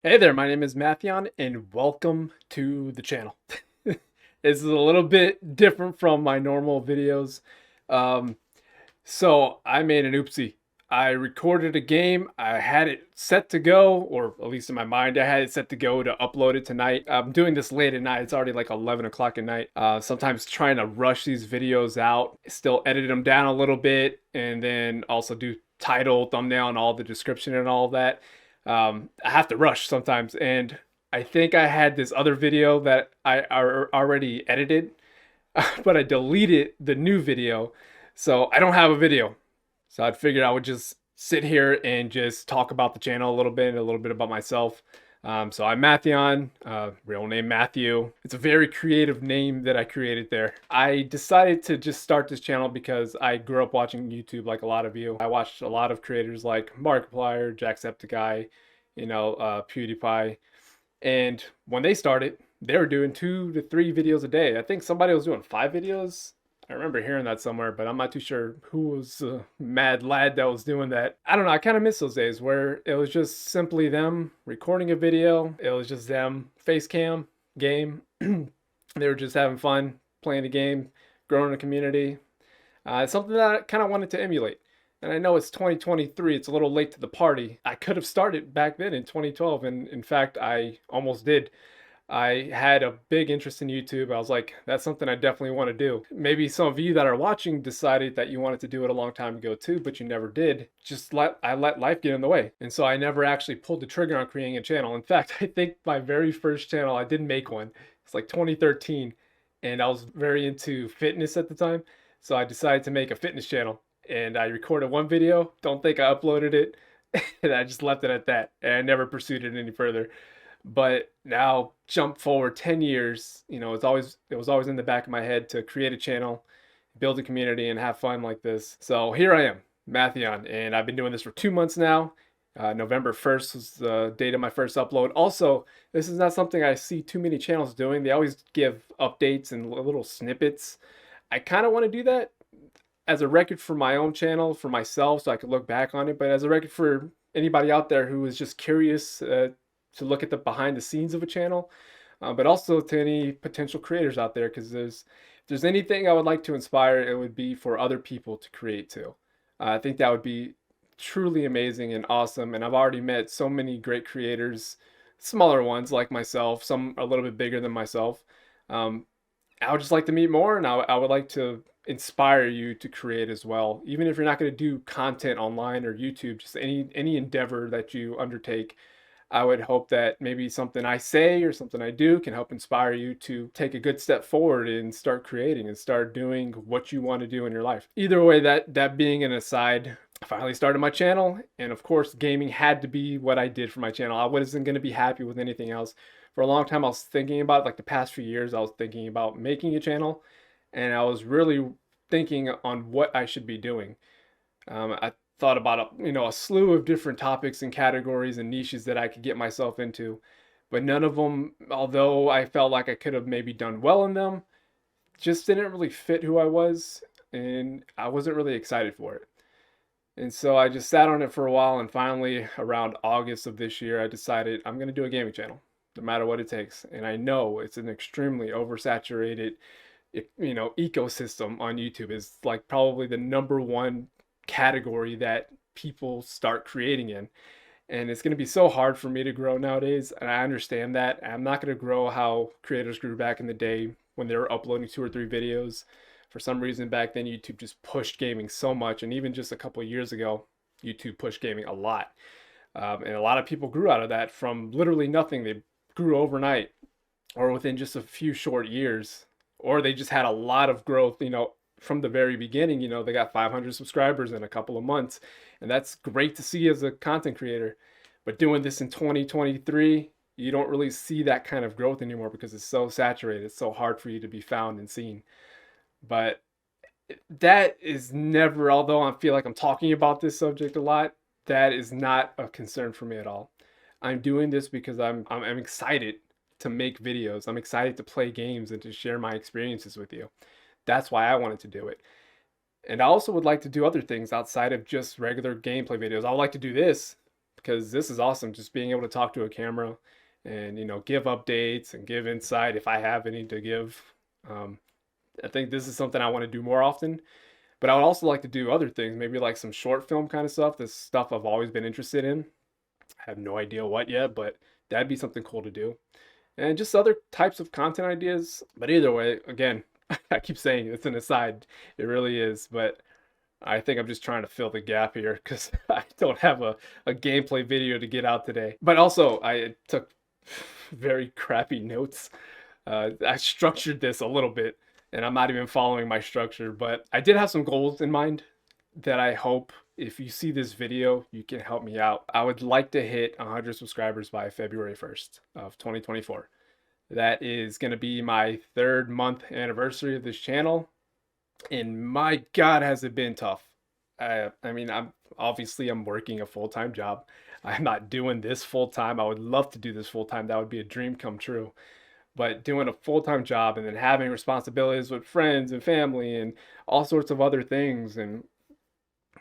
Hey there, my name is Mattheon, and welcome to the channel. This is a little bit different from my normal videos. Um, so I made an oopsie. I recorded a game. I had it set to go, or at least in my mind, I had it set to go to upload it tonight. I'm doing this late at night. It's already like 11 o'clock at night. Sometimes trying to rush these videos out, still edit them down a little bit, and then also do title, thumbnail, and all the description and all of that. I have to rush sometimes, and I think I had this other video that I already edited, but I deleted the new video, so I don't have a video. So I figured I would just sit here and just talk about the channel a little bit and a little bit about myself. So I'm Mattheon, real name Matthew. It's a very creative name that I created there. I decided to just start this channel because I grew up watching YouTube like a lot of you. I watched a lot of creators like Markiplier, Jacksepticeye, PewDiePie. And when they started, they were doing 2 to 3 videos a day. I think somebody was doing 5 videos. I remember hearing that somewhere, but I'm not too sure who was the mad lad that was doing that. I don't know. I kind of miss those days where it was just simply them recording a video. It was just them face cam game. They were just having fun playing the game, growing a community. It's something that I kind of wanted to emulate. And I know it's 2023, it's a little late to the party. I could have started back then in 2012, and in fact, I almost did. I had a big interest in YouTube. I was like, that's something I definitely want to do. Maybe some of you that are watching decided that you wanted to do it a long time ago too, but you never did. I let life get in the way. And so I never actually pulled the trigger on creating a channel. In fact, I think my very first channel, I didn't make one. It's like 2013, and I was very into fitness at the time. So I decided to make a fitness channel, and I recorded one video. Don't think I uploaded it. And I just left it at that. And I never pursued it any further. But now jump forward 10 years, it was always in the back of my head to create a channel, build a community, and have fun like this. So here I am, Mattheon, and I've been doing this for 2 months now. November 1st was the date of my first upload. Also, this is not something I see too many channels doing. They always give updates and little snippets. I kind of want to do that as a record for my own channel, for myself, so I could look back on it, but as a record for anybody out there who is just curious to look at the behind the scenes of a channel, but also to any potential creators out there, because if there's anything I would like to inspire, it would be for other people to create too. I think that would be truly amazing and awesome, and I've already met so many great creators, smaller ones like myself, some a little bit bigger than myself. Um, I would just like to meet more, and I would like to inspire you to create as well. Even if you're not going to do content online or YouTube, just any endeavor that you undertake, I would hope that maybe something I say or something I do can help inspire you to take a good step forward and start creating and start doing what you want to do in your life. Either way, that being an aside, I finally started my channel, and of course, gaming had to be what I did for my channel. I wasn't going to be happy with anything else. For a long time, I was thinking about, like the past few years, I was thinking about making a channel, and I was really thinking on what I should be doing. I thought about a slew of different topics and categories and niches that I could get myself into, but none of them, although I felt like I could have maybe done well in them, just didn't really fit who I was, and I wasn't really excited for it. And so I just sat on it for a while, and finally, around August of this year, I decided I'm going to do a gaming channel, no matter what it takes. And I know it's an extremely oversaturated, ecosystem on YouTube. Is like probably the number one category that people start creating in. And it's going to be so hard for me to grow nowadays. And I understand that. I'm not going to grow how creators grew back in the day when they were uploading 2 or 3 videos. For some reason back then, YouTube just pushed gaming so much. And even just a couple of years ago, YouTube pushed gaming a lot. And a lot of people grew out of that from literally nothing. They grew overnight or within just a few short years. Or they just had a lot of growth, from the very beginning. They got 500 subscribers in a couple of months. And that's great to see as a content creator. But doing this in 2023, you don't really see that kind of growth anymore because it's so saturated. It's so hard for you to be found and seen. But that is never, although I feel like I'm talking about this subject a lot, that is not a concern for me at all. I'm doing this because I'm excited to make videos. I'm excited to play games and to share my experiences with you. That's why I wanted to do it. And I also would like to do other things outside of just regular gameplay videos. I would like to do this because this is awesome. Just being able to talk to a camera and, give updates and give insight if I have any to give. Um, I think this is something I want to do more often, but I would also like to do other things, maybe like some short film kind of stuff. This stuff I've always been interested in. I have no idea what yet, but that'd be something cool to do. And just other types of content ideas. But either way, again, I keep saying it's an aside. It really is. But I think I'm just trying to fill the gap here because I don't have a gameplay video to get out today. But also, I took very crappy notes. I structured this a little bit, and I'm not even following my structure. But I did have some goals in mind that I hope if you see this video, you can help me out. I would like to hit 100 subscribers by February 1st of 2024. That is going to be my 3rd month anniversary of this channel. And my God, has it been tough. I mean, I'm working a full-time job. I'm not doing this full-time. I would love to do this full-time. That would be a dream come true. But doing a full-time job and then having responsibilities with friends and family and all sorts of other things and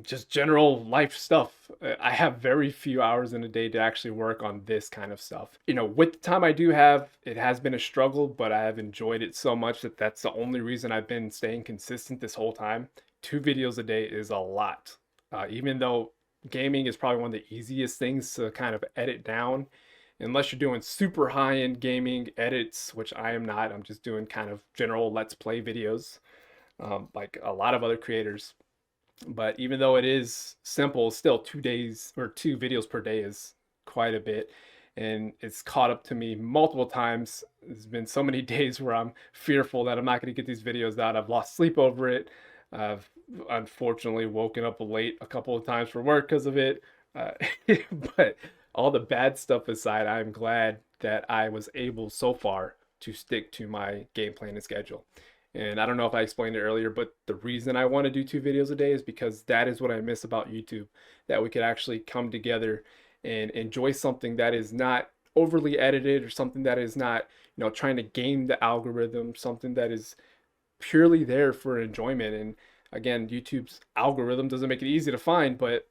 just general life stuff. I have very few hours in a day to actually work on this kind of stuff. With the time I do have, it has been a struggle, but I have enjoyed it so much that that's the only reason I've been staying consistent this whole time. 2 videos a day is a lot. Even though gaming is probably one of the easiest things to kind of edit down, unless you're doing super high-end gaming edits, which I am not. I'm just doing kind of general Let's Play videos, like a lot of other creators. But even though it is simple, still 2 videos per day is quite a bit. And it's caught up to me multiple times. There's been so many days where I'm fearful that I'm not going to get these videos out. I've lost sleep over it. I've unfortunately woken up late a couple of times for work because of it. But all the bad stuff aside, I'm glad that I was able so far to stick to my game plan and schedule. And I don't know if I explained it earlier, but the reason I want to do 2 videos a day is because that is what I miss about YouTube, that we could actually come together and enjoy something that is not overly edited or something that is not, trying to game the algorithm, something that is purely there for enjoyment. And again, YouTube's algorithm doesn't make it easy to find, but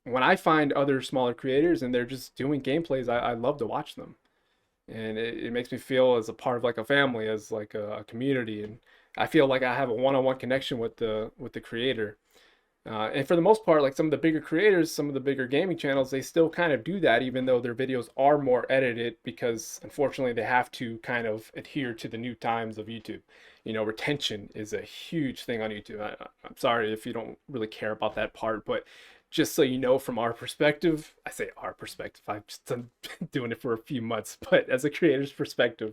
when I find other smaller creators and they're just doing gameplays, I love to watch them. And it makes me feel as a part of like a family, as like a community, and I feel like I have a one-on-one connection with the creator. And for the most part, like some of the bigger creators, some of the bigger gaming channels, they still kind of do that, even though their videos are more edited, because unfortunately they have to kind of adhere to the new times of YouTube. Retention is a huge thing on YouTube. I'm sorry if you don't really care about that part, but just so you know, from our perspective, I say our perspective, I've just been doing it for a few months, but as a creator's perspective,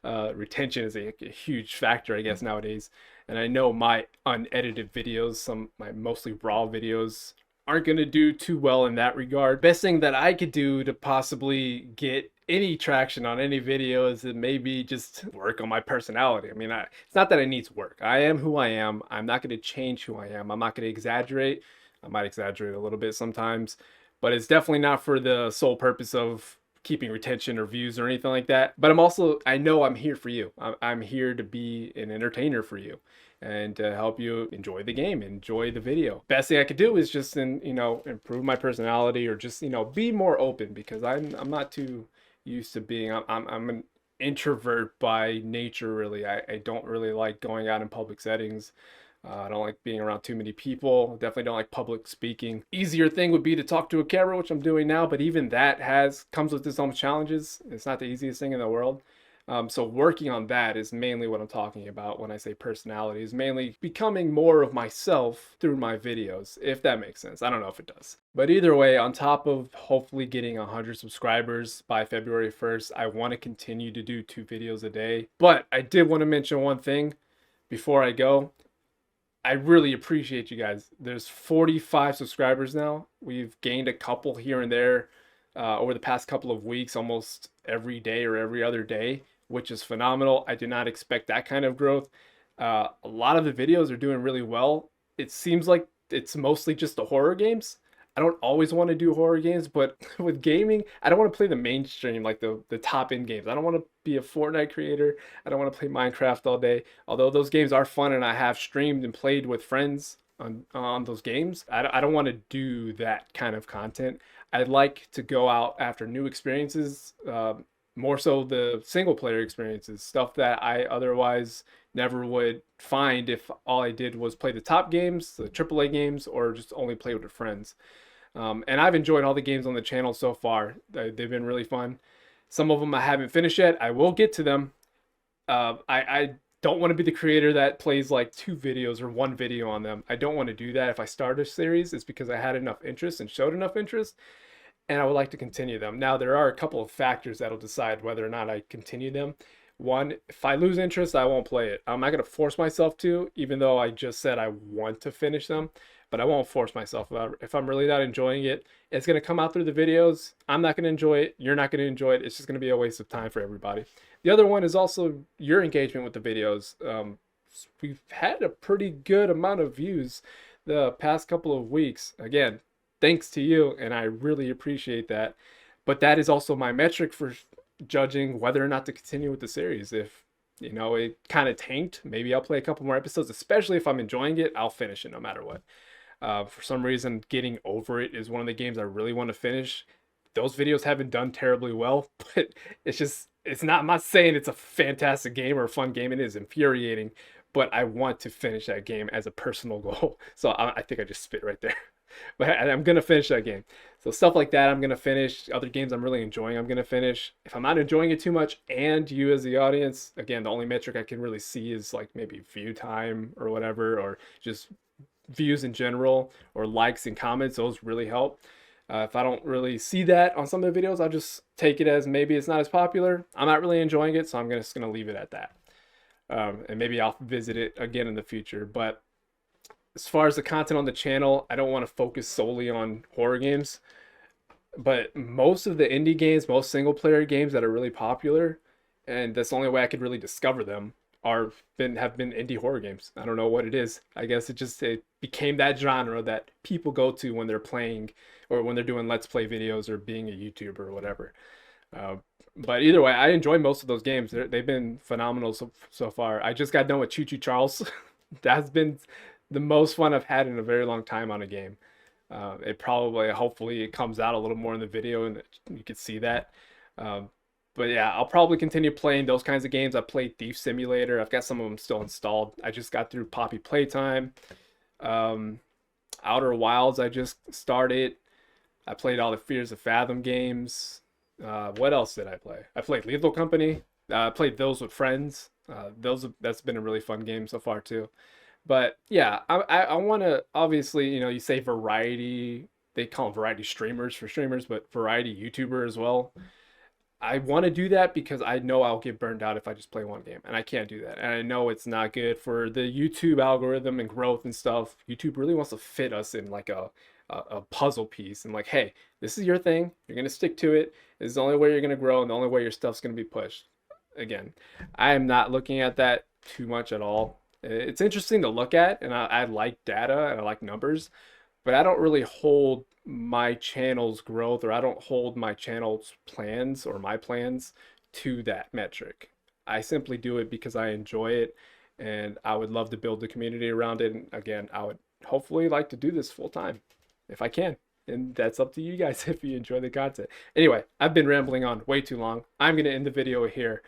retention is a huge factor, I guess, nowadays. And I know my unedited videos, my mostly raw videos, aren't going to do too well in that regard. Best thing that I could do to possibly get any traction on any video is to maybe just work on my personality. I mean, it's not that it needs work. I am who I am. I'm not going to change who I am. I'm not going to exaggerate. I might exaggerate a little bit sometimes, but it's definitely not for the sole purpose of keeping retention or views or anything like that. But I know I'm here for you. I'm here to be an entertainer for you and to help you enjoy the game, enjoy the video. Best thing I could do is just improve my personality, or just, be more open, because I'm not too used to being, I'm an introvert by nature, really. I don't really like going out in public settings. I don't like being around too many people. Definitely don't like public speaking. Easier thing would be to talk to a camera, which I'm doing now, but even that comes with its own challenges. It's not the easiest thing in the world. So working on that is mainly what I'm talking about when I say personality, is mainly becoming more of myself through my videos, if that makes sense. I don't know if it does. But either way, on top of hopefully getting 100 subscribers by February 1st, I want to continue to do 2 videos a day. But I did want to mention one thing before I go. I really appreciate you guys. There's 45 subscribers now. We've gained a couple here and there over the past couple of weeks, almost every day or every other day, which is phenomenal. I did not expect that kind of growth. A lot of the videos are doing really well. It seems like it's mostly just the horror games. I don't always want to do horror games, but with gaming, I don't want to play the mainstream, like the top end games. I don't want to be a Fortnite creator. I don't want to play Minecraft all day. Although those games are fun and I have streamed and played with friends on those games, I don't want to do that kind of content. I like to go out after new experiences, more so the single player experiences, stuff that I otherwise never would find if all I did was play the top games, the AAA games, or just only play with friends. And I've enjoyed all the games on the channel so far. They've been really fun. Some of them I haven't finished yet. I will get to them. I don't want to be the creator that plays like 2 videos or 1 video on them. I don't want to do that. If I start a series, it's because I had enough interest and showed enough interest, and I would like to continue them. Now, there are a couple of factors that'll decide whether or not I continue them. One, if I lose interest, I won't play it. I'm not going to force myself to, even though I just said I want to finish them, but I won't force myself. If I'm really not enjoying it, it's going to come out through the videos. I'm not going to enjoy it. You're not going to enjoy it. It's just going to be a waste of time for everybody. The other one is also your engagement with the videos. We've had a pretty good amount of views the past couple of weeks. Again, thanks to you, and I really appreciate that. But that is also my metric for judging whether or not to continue with the series. If it kind of tanked, maybe I'll play a couple more episodes. Especially if I'm enjoying it, I'll finish it no matter what. For some reason, getting over it is one of the games I really want to finish. Those videos haven't done terribly well, but it's not, I'm not saying it's a fantastic game or a fun game. It is infuriating, but I want to finish that game as a personal goal. So I think I just spit right there. But I'm going to finish that game. So stuff like that, I'm going to finish. Other games I'm really enjoying, I'm going to finish. If I'm not enjoying it too much, and you as the audience, again, the only metric I can really see is like maybe view time or whatever, or just views in general, or likes and comments. Those really help. If I don't really see that on some of the videos, I'll just take it as maybe it's not as popular. I'm not really enjoying it, so I'm just going to leave it at that. And maybe I'll visit it again in the future. But as far as the content on the channel, I don't want to focus solely on horror games. But most of the indie games, most single player games that are really popular, and that's the only way I could really discover them, have been indie horror games. I don't know what it is. I guess it became that genre that people go to when they're playing or when they're doing let's play videos or being a YouTuber or whatever. But either way, I enjoy most of those games. They've been phenomenal so far. I just got done with Choo Choo Charles. That's been the most fun I've had in a very long time on a game. Hopefully it comes out a little more in the video and you can see that. But yeah, I'll probably continue playing those kinds of games. I played Thief Simulator. I've got some of them still installed. I just got through Poppy Playtime. Outer Wilds I just started. I played all the Fears of Fathom games. What else did I play? I played Lethal Company. I played those with friends. That's been a really fun game so far too. But yeah, I want to, obviously, you say variety. They call them variety streamers for streamers, but variety YouTuber as well. I want to do that because I know I'll get burned out if I just play one game, and I can't do that. And I know it's not good for the YouTube algorithm and growth and stuff. YouTube really wants to fit us in like a puzzle piece and like, hey, this is your thing. You're going to stick to it. This is the only way you're going to grow and the only way your stuff's going to be pushed. Again, I am not looking at that too much at all. It's interesting to look at, and I like data and I like numbers, but I don't really hold my channel's growth, or I don't hold my channel's plans or my plans to that metric. I simply do it because I enjoy it, and I would love to build the community around it. And again, I would hopefully like to do this full time if I can. And that's up to you guys if you enjoy the content. Anyway, I've been rambling on way too long. I'm going to end the video here.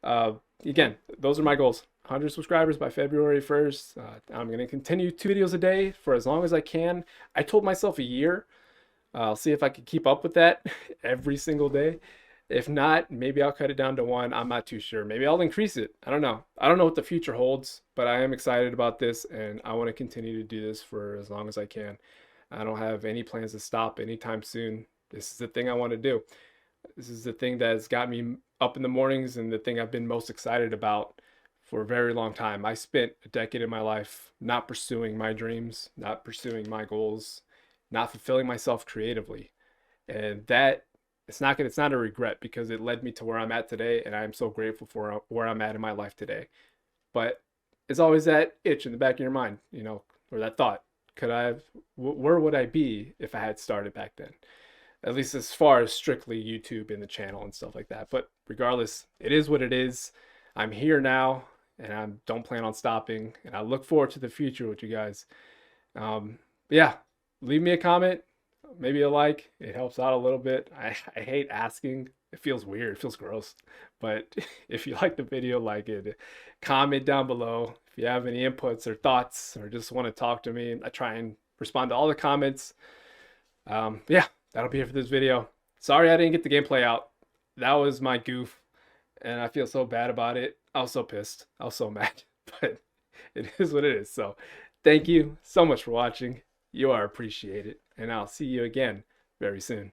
Again, those are my goals. 100 subscribers by February 1st. I'm going to continue 2 videos a day for as long as I can. I told myself a year. I'll see if I can keep up with that every single day. If not, maybe I'll cut it down to 1. I'm not too sure. Maybe I'll increase it. I don't know. I don't know what the future holds, but I am excited about this, and I want to continue to do this for as long as I can. I don't have any plans to stop anytime soon. This is the thing I want to do. This is the thing that has got me up in the mornings and the thing I've been most excited about for a very long time. I spent a decade of my life not pursuing my dreams, not pursuing my goals, not fulfilling myself creatively. And that it's not a regret because it led me to where I'm at today, and I'm so grateful for where I'm at in my life today. But it's always that itch in the back of your mind, or that thought. Where would I be if I had started back then? At least as far as strictly YouTube and the channel and stuff like that. But regardless, it is what it is. I'm here now, and I don't plan on stopping. And I look forward to the future with you guys. Yeah, leave me a comment. maybe a like. It helps out a little bit. I hate asking. It feels weird. It feels gross. But if you like the video, like it. Comment down below if you have any inputs or thoughts or just want to talk to me. I try and respond to all the comments. Yeah, that'll be it for this video. Sorry I didn't get the gameplay out. That was my goof, and I feel so bad about it. I was so pissed. I was so mad, but it is what it is. So thank you so much for watching. You are appreciated, and I'll see you again very soon.